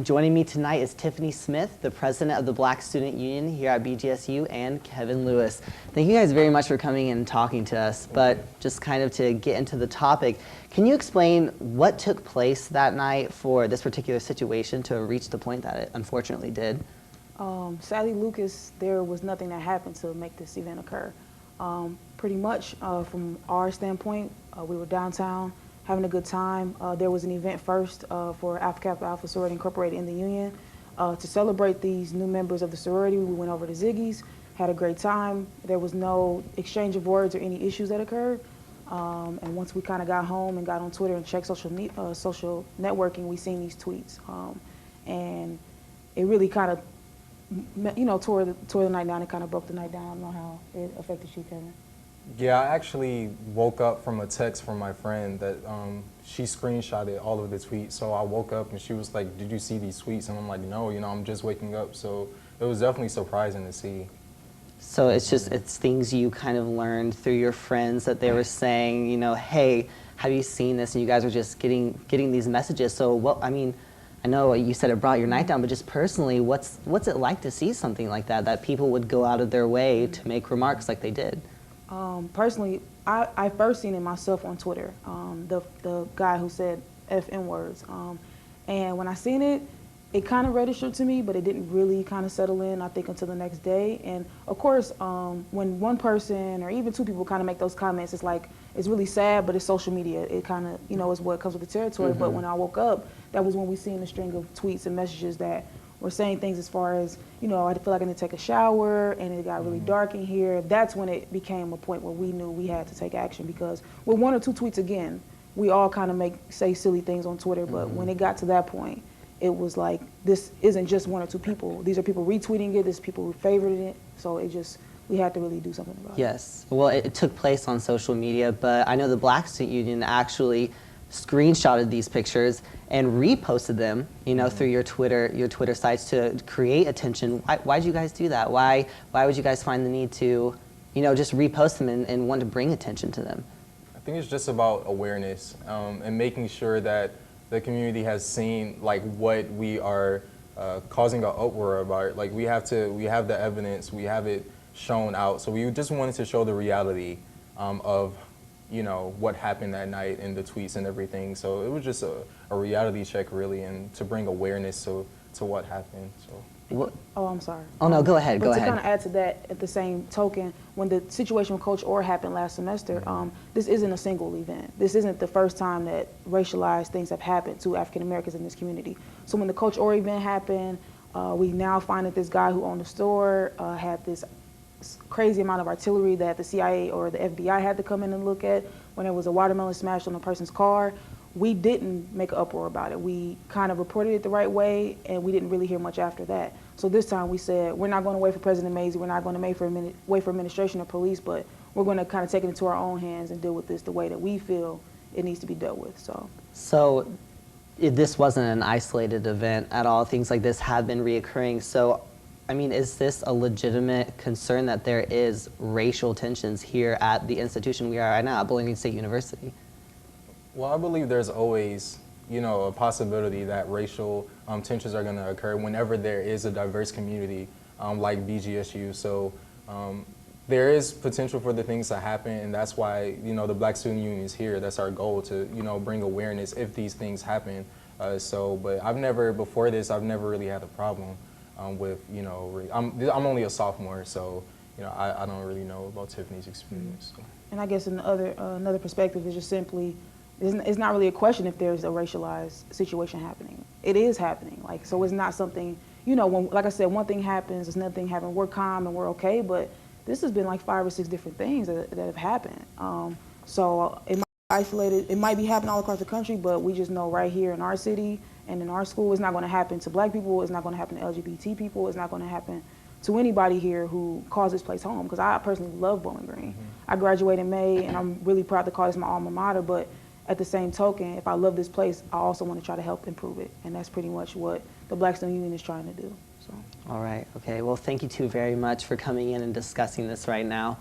Joining me tonight is Tiffany Smith, the president of the Black Student Union here at BGSU, and Kevin Lewis. Thank you guys very much for coming in and talking to us, but just kind of to get into the topic, can you explain what took place that night for this particular situation to reach the point that it unfortunately did? Sadly, Lucas, there was nothing that happened to make this event occur. Pretty much, from our standpoint, we were downtown, having a good time. There was an event first for Alpha Kappa Alpha Sorority Incorporated in the Union. To celebrate these new members of the sorority, we went over to Ziggy's, had a great time. There was no exchange of words or any issues that occurred. And once we kind of got home and got on Twitter and checked social networking, we seen these tweets. And it really kind of, tore the night down. It kind of broke the night down. I don't know how it affected you, Kevin. Yeah, I actually woke up from a text from my friend that she screenshotted all of the tweets. So I woke up and she was like, "Did you see these tweets?" And I'm like, "No, I'm just waking up." So it was definitely surprising to see. So it's things you kind of learned through your friends that they were saying, hey, have you seen this? And you guys were just getting these messages. So I know you said it brought your night down, but just personally, what's it like to see something like that people would go out of their way to make remarks like they did? Personally, I first seen it myself on Twitter, the guy who said FN words. And when I seen it, it kind of registered to me, but it didn't really kind of settle in, I think, until the next day. And of course, when one person or even two people kind of make those comments, it's like, it's really sad, but it's social media. It kind of, is what comes with the territory. But when I woke up, that was when we seen a string of tweets and messages that were saying things as far as, I feel like I need to take a shower and it got really dark in here. That's when it became a point where we knew we had to take action, because with one or two tweets, again, we all kind of say silly things on Twitter, but when it got to that point, it was like, this isn't just one or two people. These are people retweeting it, there's people who favorited it, so we had to really do something about it. Yes, well, it took place on social media, but I know the Black Student Union actually screenshotted these pictures and reposted them, through your Twitter sites to create attention. Why did you guys do that? Why would you guys find the need to, just repost them and want to bring attention to them? I think it's just about awareness and making sure that the community has seen what we are causing an uproar about. Like we have the evidence, we have it shown out. So we just wanted to show the reality of what happened that night and the tweets and everything. So it was just a reality check, really, and to bring awareness to what happened. So. Oh, I'm sorry. Oh, no, go ahead, but go to ahead. kind of add to that, at the same token, when the situation with Coach Orr happened last semester, this isn't a single event. This isn't the first time that racialized things have happened to African Americans in this community. So when the Coach Orr event happened, we now find that this guy who owned the store had this crazy amount of artillery that the CIA or the FBI had to come in and look at when there was a watermelon smashed on a person's car. We didn't make an uproar about it. We kind of reported it the right way, and we didn't really hear much after that. So this time we said, we're not going to wait for President Mazie, we're not going to wait for administration or police, but we're going to kind of take it into our own hands and deal with this the way that we feel it needs to be dealt with. So this wasn't an isolated event at all. Things like this have been reoccurring. So is this a legitimate concern that there is racial tensions here at the institution we are right now at Bowling Green State University? Well, I believe there's always, a possibility that racial tensions are going to occur whenever there is a diverse community like BGSU. So there is potential for the things to happen, and that's why, the Black Student Union is here. That's our goal, to, bring awareness if these things happen. But before this, I've never really had a problem with, I'm only a sophomore, so, I don't really know about Tiffany's experience. So. And I guess another perspective is just simply, it's not really a question if there's a racialized situation happening. It is happening. So it's not something, when, like I said, one thing happens, another thing happens, we're calm and we're okay, but this has been like 5 or 6 different things that have happened. So it might be isolated, it might be happening all across the country, but we just know right here in our city and in our school, it's not going to happen to Black people, it's not going to happen to LGBT people, it's not going to happen to anybody here who calls this place home, because I personally love Bowling Green. I graduated in May, and I'm really proud to call this my alma mater, but at the same token, if I love this place, I also want to try to help improve it, and that's pretty much what the Black Student Union is trying to do. So. All right, okay, well, thank you two very much for coming in and discussing this right now.